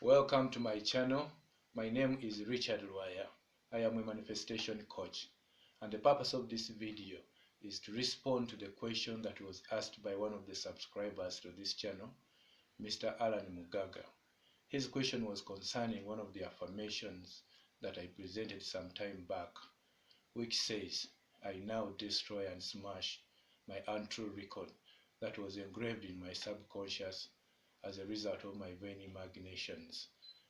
Welcome to my channel. My name is Richard Lwaya. I am a manifestation coach, and the purpose of this video is to respond to the question that was asked by one of the subscribers to this channel, Mr. Alan Mugaga. His question was concerning one of the affirmations that I presented some time back, which says, "I now destroy and smash my untrue record that was engraved in my subconscious as a result of my vain imaginations.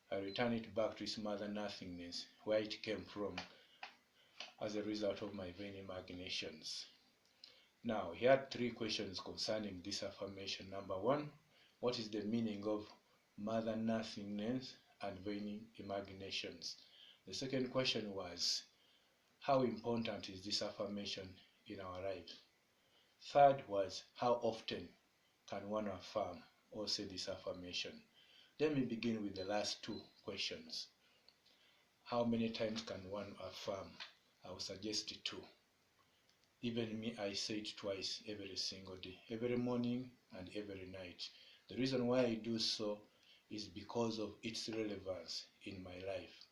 I return it back to its mother nothingness, where it came from, as a result of my vain imaginations." Now, he had three questions concerning this affirmation. Number one, what is the meaning of mother nothingness and vain imaginations? The second question was, how important is this affirmation in our lives? Third was, how often can one affirm or say this affirmation? Let me begin with the last two questions. How many times can one affirm? I will suggest two. Even me, I say it twice every single day, every morning and every night. The reason why I do so is because of its relevance in my life.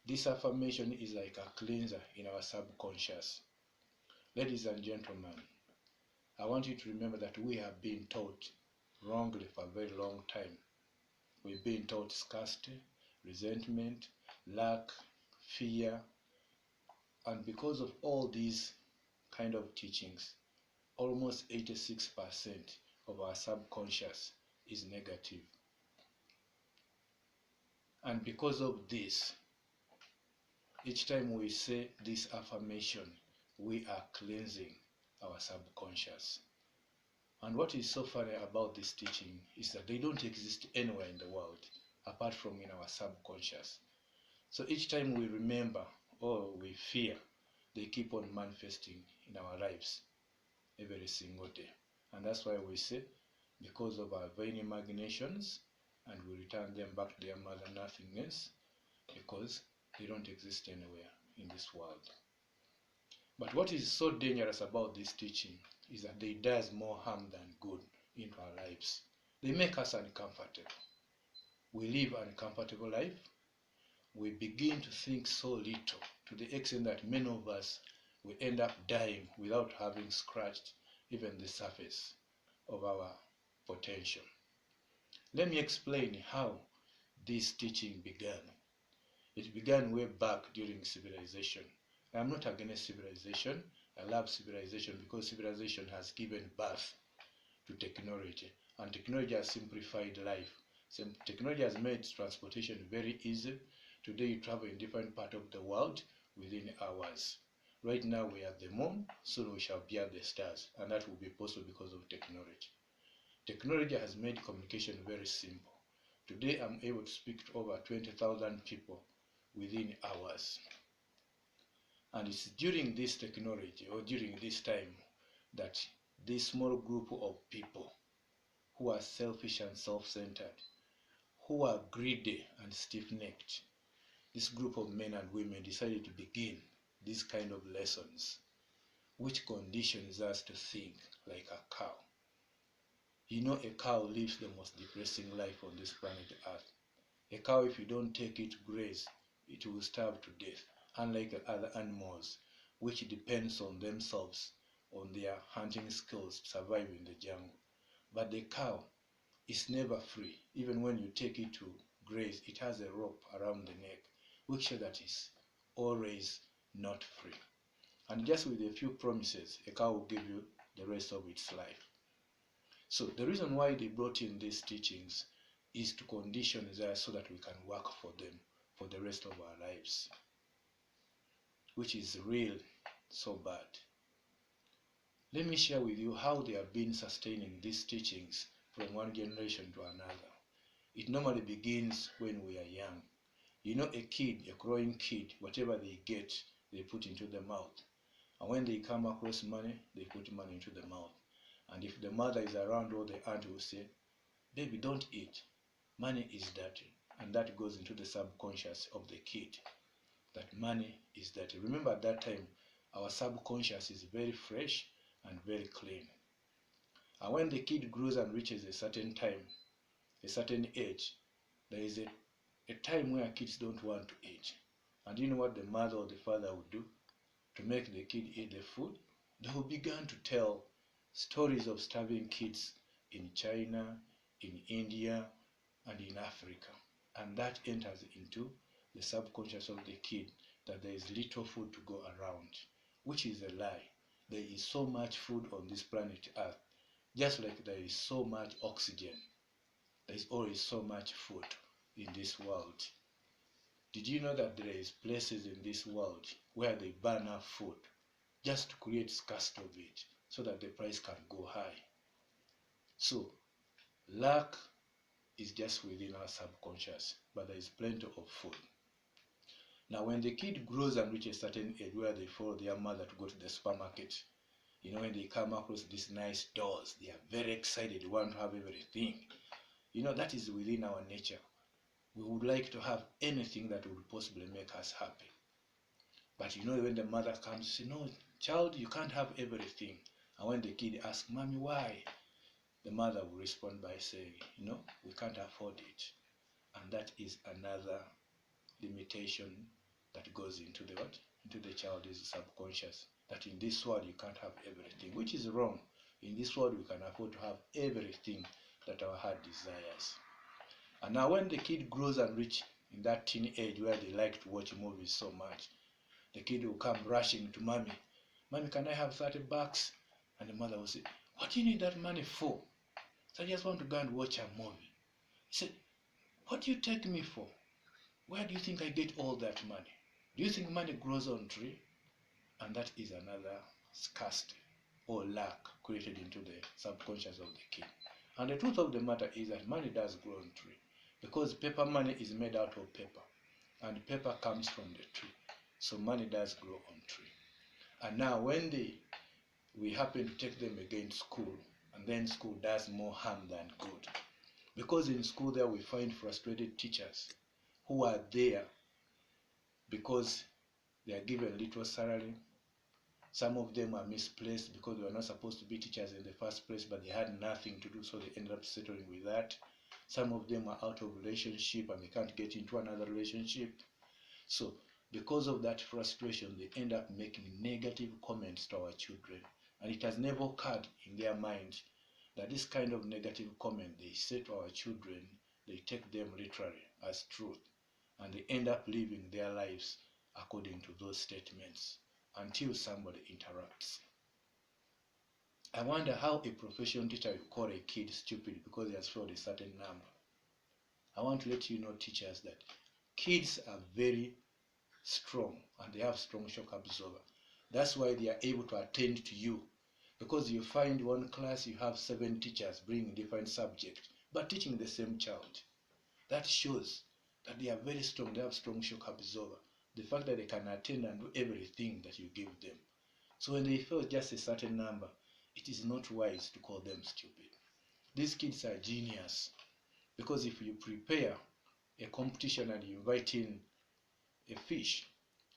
This affirmation is like a cleanser in our subconscious. Ladies and gentlemen, I want you to remember that we have been taught wrongly for a very long time. We've been taught scarcity, resentment, lack, fear, and because of all these kind of teachings, almost 86% of our subconscious is negative. And because of this, each time we say this affirmation, we are cleansing our subconscious. And what is so funny about this teaching is that they don't exist anywhere in the world apart from in our subconscious. So each time we remember or we fear, they keep on manifesting in our lives every single day. And that's why we say, because of our vain imaginations, and we return them back to their mother nothingness, because they don't exist anywhere in this world. But what is so dangerous about this teaching is that they does more harm than good into our lives. They make us uncomfortable. We live an uncomfortable life. We begin to think so little, to the extent that many of us will end up dying without having scratched even the surface of our potential. Let me explain how this teaching began. It began way back during civilization. I am not against civilization. I love civilization because civilization has given birth to technology, and technology has simplified life. Technology has made transportation very easy. Today you travel in different parts of the world within hours. Right now we are at the moon, soon we shall be at the stars, and that will be possible because of technology. Technology has made communication very simple. Today I'm able to speak to over 20,000 people within hours. And it's during this technology or during this time that this small group of people who are selfish and self-centered, who are greedy and stiff-necked, this group of men and women decided to begin these kind of lessons, which conditions us to think like a cow. You know, a cow lives the most depressing life on this planet Earth. A cow, if you don't take it to graze, it will starve to death, unlike other animals, which depends on themselves, on their hunting skills to survive in the jungle. But the cow is never free. Even when you take it to graze, it has a rope around the neck, which shows that it's always not free. And just with a few promises, a cow will give you the rest of its life. So the reason why they brought in these teachings is to condition us so that we can work for them for the rest of our lives, which is real so bad. Let me share with you how they have been sustaining these teachings from one generation to another. It normally begins when we are young. You know, a kid, a growing kid, whatever they get, they put into the mouth. And when they come across money, they put money into the mouth. And if the mother is around, or the aunt will say, "Baby, don't eat. Money is dirty." And that goes into the subconscious of the kid, that money is dirty. Remember, at that time, our subconscious is very fresh and very clean. And when the kid grows and reaches a certain time, a certain age, there is a time where kids don't want to eat. And you know what the mother or the father would do to make the kid eat the food? They will begin to tell stories of starving kids in China, in India, and in Africa. And that enters into the subconscious of the kid that there is little food to go around, which is a lie. There is so much food on this planet Earth, just like there is so much oxygen. There is always so much food in this world. Did you know that there is places in this world where they burn up food just to create scarcity of it so that the price can go high? So lack is just within our subconscious, but there is plenty of food. Now when the kid grows and reaches a certain age where they follow their mother to go to the supermarket, when they come across these nice doors, they are very excited, they want to have everything. That is within our nature. We would like to have anything that would possibly make us happy. But when the mother comes, say, no, child, you can't have everything. And when the kid asks, mommy, why? The mother will respond by saying, we can't afford it. And that is another limitation that goes into the what? Into the child's subconscious. That in this world you can't have everything, which is wrong. In this world we can afford to have everything that our heart desires. And now when the kid grows and reach in that teen age where they like to watch movies so much, the kid will come rushing to mommy. Mommy, can I have $30? And the mother will say, what do you need that money for? So I just want to go and watch a movie. He said, what do you take me for? Where do you think I get all that money? Do you think money grows on tree? And that is another scarcity or lack created into the subconscious of the kid. And the truth of the matter is that money does grow on tree, because paper money is made out of paper, and paper comes from the tree. So money does grow on tree. And now when we happen to take them again to school, and then school does more harm than good, because in school there we find frustrated teachers who are there because they are given little salary. Some of them are misplaced because they were not supposed to be teachers in the first place, but they had nothing to do, so they ended up settling with that. Some of them are out of relationship and they can't get into another relationship. So because of that frustration, they end up making negative comments to our children. And it has never occurred in their mind that this kind of negative comment they say to our children, they take them literally as truth. And they end up living their lives according to those statements until somebody interrupts. I wonder how a professional teacher will call a kid stupid because he has failed a certain number. I want to let you know, teachers, that kids are very strong and they have strong shock absorber. That's why they are able to attend to you, because you find one class you have 7 teachers bringing different subjects but teaching the same child. That shows that they are very strong, they have strong shock absorber. The fact that they can attend and do everything that you give them. So when they fail just a certain number, it is not wise to call them stupid. These kids are genius, because if you prepare a competition and you invite in a fish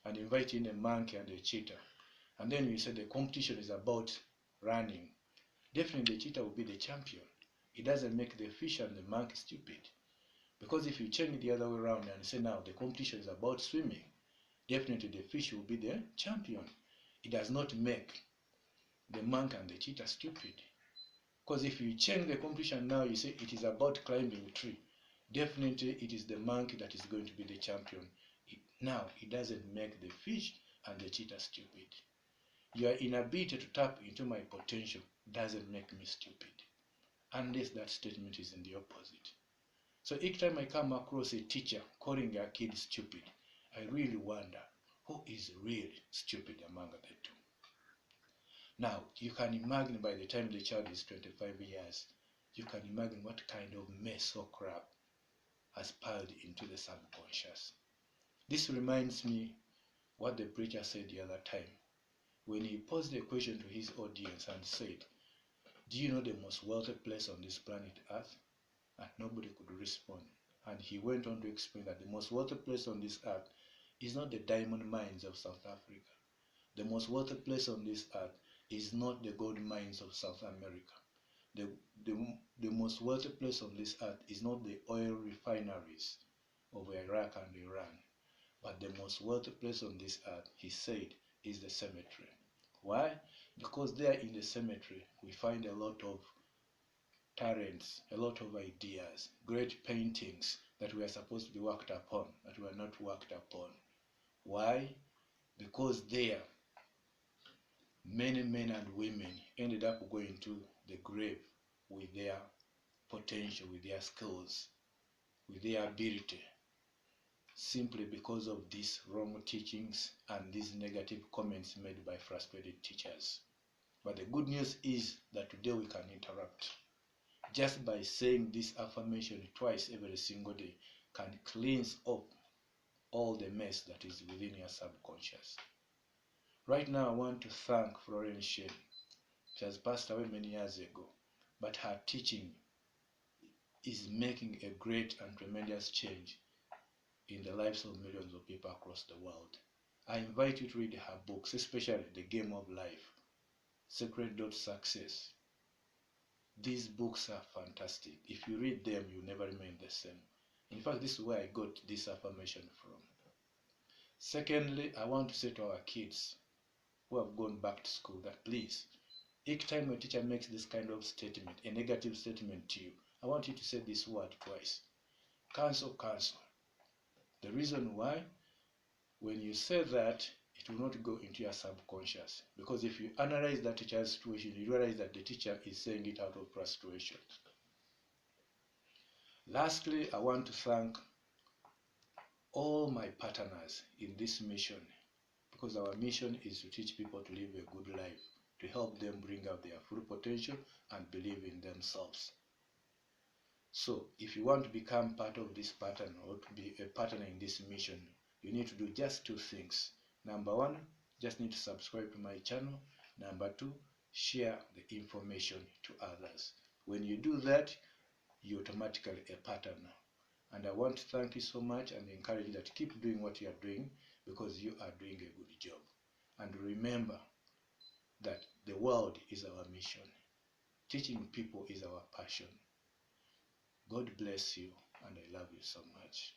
and invite in a monkey and a cheetah, and then you say the competition is about running, definitely the cheetah will be the champion. It doesn't make the fish and the monkey stupid. Because if you change it the other way around and say now the competition is about swimming, definitely the fish will be the champion. It does not make the monkey and the cheetah stupid. Because if you change the competition now, you say it is about climbing a tree, definitely it is the monkey that is going to be the champion. Now it doesn't make the fish and the cheetah stupid. Your inability to tap into my potential doesn't make me stupid, unless that statement is in the opposite. So each time I come across a teacher calling a kid stupid, I really wonder who is really stupid among the two. Now, you can imagine by the time the child is 25 years, you can imagine what kind of mess or crap has piled into the subconscious. This reminds me what the preacher said the other time when he posed a question to his audience and said, do you know the most wealthy place on this planet Earth? And nobody could respond. And he went on to explain that the most wealthy place on this earth is not the diamond mines of South Africa. The most wealthy place on this earth is not the gold mines of South America. the, the, the most wealthy place on this earth is not the oil refineries of Iraq and Iran, but the most wealthy place on this earth, he said, is the cemetery. Why? Because there in the cemetery we find a lot of talents, a lot of ideas, great paintings that were supposed to be worked upon, that were not worked upon. Why? Because there many men and women ended up going to the grave with their potential, with their skills, with their ability, simply because of these wrong teachings and these negative comments made by frustrated teachers. But the good news is that today we can interrupt. Just by saying this affirmation twice every single day can cleanse up all the mess that is within your subconscious. Right now I want to thank Florence Shane. She has passed away many years ago, but her teaching is making a great and tremendous change in the lives of millions of people across the world. I invite you to read her books, especially The Game of Life, Secret Success. These books are fantastic. If you read them, you never remain the same. In fact, this is where I got this affirmation from. Secondly, I want to say to our kids who have gone back to school that please, each time a teacher makes this kind of statement, a negative statement to you, I want you to say this word twice. Cancel, cancel. The reason why, when you say that, it will not go into your subconscious. Because if you analyze that teacher's situation, you realize that the teacher is saying it out of frustration. Lastly, I want to thank all my partners in this mission, because our mission is to teach people to live a good life, to help them bring out their full potential and believe in themselves. So if you want to become part of this pattern or to be a partner in this mission, you need to do just two things. Number one, just need to subscribe to my channel. Number two, share the information to others. When you do that, you're automatically a partner. And I want to thank you so much and encourage you that keep doing what you are doing, because you are doing a good job. And remember that the world is our mission. Teaching people is our passion. God bless you, and I love you so much.